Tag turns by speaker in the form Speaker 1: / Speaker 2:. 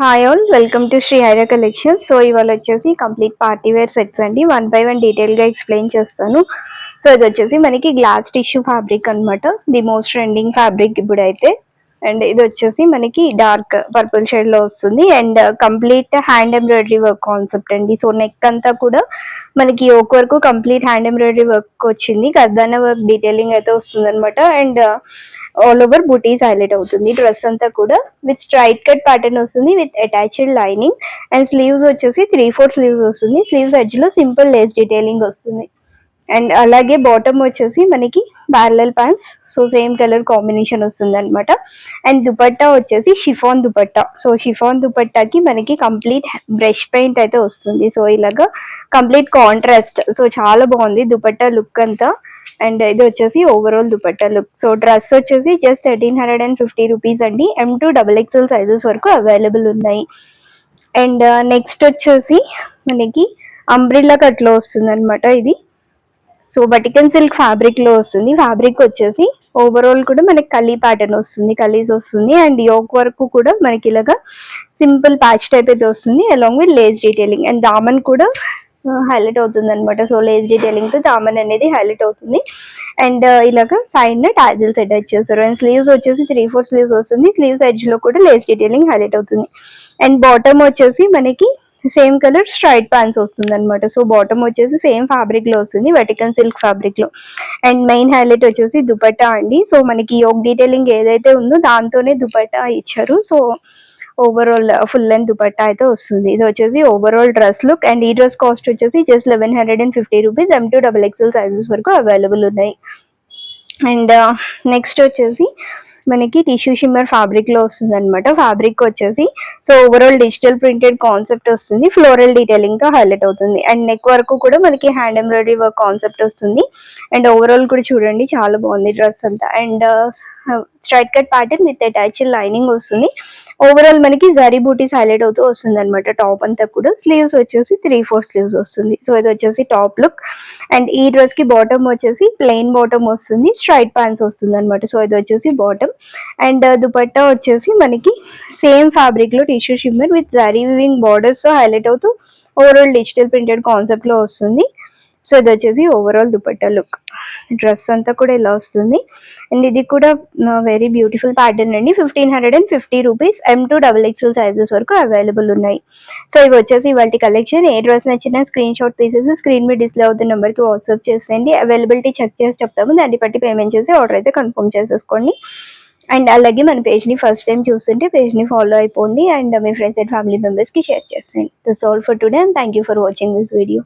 Speaker 1: Hi all, welcome to Sri Haira collection. So ఇవాళ వచ్చేసి complete party wear sets అండి. 1 by 1 డీటెయిల్గా ఎక్స్ప్లెయిన్ చేస్తాను. సో ఇది వచ్చేసి మనకి గ్లాస్ టిష్యూ ఫ్యాబ్రిక్ అనమాట. ది మోస్ట్ ట్రెండింగ్ ఫ్యాబ్రిక్ ఇప్పుడైతే. అండ్ ఇది వచ్చేసి మనకి డార్క్ పర్పుల్ షేడ్లో వస్తుంది. And complete hand embroidery work concept అండి. సో నెక్ అంతా కూడా మనకి యోక్ వరకు కంప్లీట్ హ్యాండ్ ఎంబ్రాయిడరీ వర్క్ వచ్చింది. కర్దానా వర్క్ డీటెయిలింగ్ అయితే వస్తుంది అనమాట. And all over buttis highlight అవుతుంది. డ్రెస్ అంతా కూడా విత్ స్ట్రైట్ కట్ ప్యాటర్న్ వస్తుంది with attached lining. And sleeves వచ్చేసి 3/4 స్లీవ్స్ వస్తుంది. స్లీవ్స్ ఎడ్జ్ లో సింపుల్ లేస్ డీటెయిలింగ్ వస్తుంది. అండ్ అలాగే బాటమ్ వచ్చేసి మనకి parallel pants, so same colour combination వస్తుంది అనమాట. అండ్ దుపట్టా వచ్చేసి షిఫాన్ దుపట్టా. సో షిఫాన్ దుపట్టాకి మనకి కంప్లీట్ బ్రష్ పెయింట్ అయితే వస్తుంది. సో ఇలాగా కంప్లీట్ కాంట్రాస్ట్. సో చాలా బాగుంది దుపట్టా లుక్ అంతా. అండ్ ఇది వచ్చేసి overall dupatta look. So dress వచ్చేసి జస్ట్ 1350 రూపీస్ అండి. M2 XXL సైజెస్ వరకు అవైలబుల్ ఉన్నాయి. అండ్ నెక్స్ట్ వచ్చేసి మనకి అంబ్రిల్లా కట్లో వస్తుంది అనమాట ఇది. సో వటికన్ సిల్క్ ఫ్యాబ్రిక్ లో వస్తుంది. ఫ్యాబ్రిక్ వచ్చేసి ఓవరాల్ కూడా మనకి కలీ ప్యాటర్న్ వస్తుంది, కలీస్ వస్తుంది. అండ్ యోక్ వరకు కూడా మనకి ఇలాగా సింపుల్ ప్యాచ్ టైప్ అయితే వస్తుంది along with lace detailing. And దామన్ కూడా హైలైట్ అవుతుంది అనమాట. సో లేస్ డీటెయిలింగ్ తో దామన్ అనేది హైలైట్ అవుతుంది. అండ్ ఇలాగా సైడ్ టాజిల్స్ అటాచ్ చేస్తారు. అండ్ స్లీవ్స్ వచ్చేసి 3/4 స్లీవ్స్ వస్తుంది. స్లీవ్స్ ఎడ్జ్ లో కూడా లేస్ డీటెయిలింగ్ హైలైట్ అవుతుంది. అండ్ బాటమ్ వచ్చేసి మనకి సేమ్ కలర్ స్ట్రైట్ ప్యాంట్స్ వస్తుంది అనమాట. సో బాటమ్ వచ్చేసి సేమ్ ఫ్యాబ్రిక్ లో వస్తుంది, వెటికన్ సిల్క్ ఫ్యాబ్రిక్ లో. అండ్ మెయిన్ హైలైట్ వచ్చేసి దుపట్టా అండి. సో మనకి యోక్ డీటెయిలింగ్ ఏదైతే ఉందో దాంతోనే దుపట్టా ఇచ్చారు. So overall full length dupatta అయితే వస్తుంది. ఇది వచ్చేసి ఓవరాల్ డ్రెస్ లుక్. అండ్ ఈ డ్రెస్ కాస్ట్ వచ్చేసి just 1150 rupees. M2 XXL sizes వరకు అవైలబుల్ ఉన్నాయి. అండ్ నెక్స్ట్ వచ్చేసి మనకి టిష్యూ షిమ్మర్ ఫ్యాబ్రిక్ లో వస్తుంది అనమాట. ఫ్యాబ్రిక్ వచ్చేసి so overall digital printed concept వస్తుంది, ఫ్లోరల్ డీటెయిలింగ్ తో హైలైట్ అవుతుంది. అండ్ నెక్ వరకు కూడా మనకి హ్యాండ్ ఎంబ్రాయిడరీ వర్క్ కాన్సెప్ట్ వస్తుంది. అండ్ ఓవరాల్ కూడా చూడండి చాలా బాగుంది డ్రెస్ అంతా. And straight cut pattern with attached lining వస్తుంది. ఓవరాల్ మనకి జరీ బూటీస్ హైలైట్ అవుతూ వస్తుంది అనమాట. టాప్ అంతా కూడా స్లీవ్స్ వచ్చేసి 3/4 స్లీవ్స్ వస్తుంది. సో ఇది వచ్చేసి టాప్ లుక్. అండ్ ఈ డ్రెస్ కి బాటమ్ వచ్చేసి ప్లెయిన్ బాటమ్ వస్తుంది, స్ట్రైట్ ప్యాంట్స్ వస్తుంది అనమాట. సో ఇది వచ్చేసి బాటమ్. అండ్ దుపట్టా వచ్చేసి మనకి సేమ్ ఫ్యాబ్రిక్ లో tissue shimmer with zari weaving borders తో హైలైట్ అవుతూ ఓవరాల్ డిజిటల్ ప్రింటెడ్ కాన్సెప్ట్ లో వస్తుంది. సో ఇది వచ్చేసి ఓవరాల్ దుపట్టా లుక్. డ్రెస్ అంతా కూడా ఇలా వస్తుంది. అండ్ ఇది కూడా వెరీ బ్యూటిఫుల్ ప్యాటర్న్ అండి. 1550 రూపీస్. M2 XXL సైజెస్ వరకు అవైలబుల్ ఉన్నాయి. సో ఇవి వచ్చేసి ఇవాళ కలెక్షన్. ఏ డ్రెస్ నచ్చినా స్క్రీన్ షాట్ తీసేసి స్క్రీన్ మీద డిస్ప్లే అవుతున్న నెంబర్కి వాట్సాప్ చేసేయండి. అవైలబిలిటీ చెక్ చేసి చెప్తాము, దాన్ని బట్టి పేమెంట్ చేసి ఆర్డర్ అయితే కన్ఫర్మ్ చేసేసుకోండి. అండ్ అలాగే మన పేజ్ని ఫస్ట్ టైం చూస్తుంటే పేజ్ని ఫాలో అయిపోండి. And me friends and family మెంబర్స్కి షేర్ చేసేయండి. That's all for today and thank you for watching this video.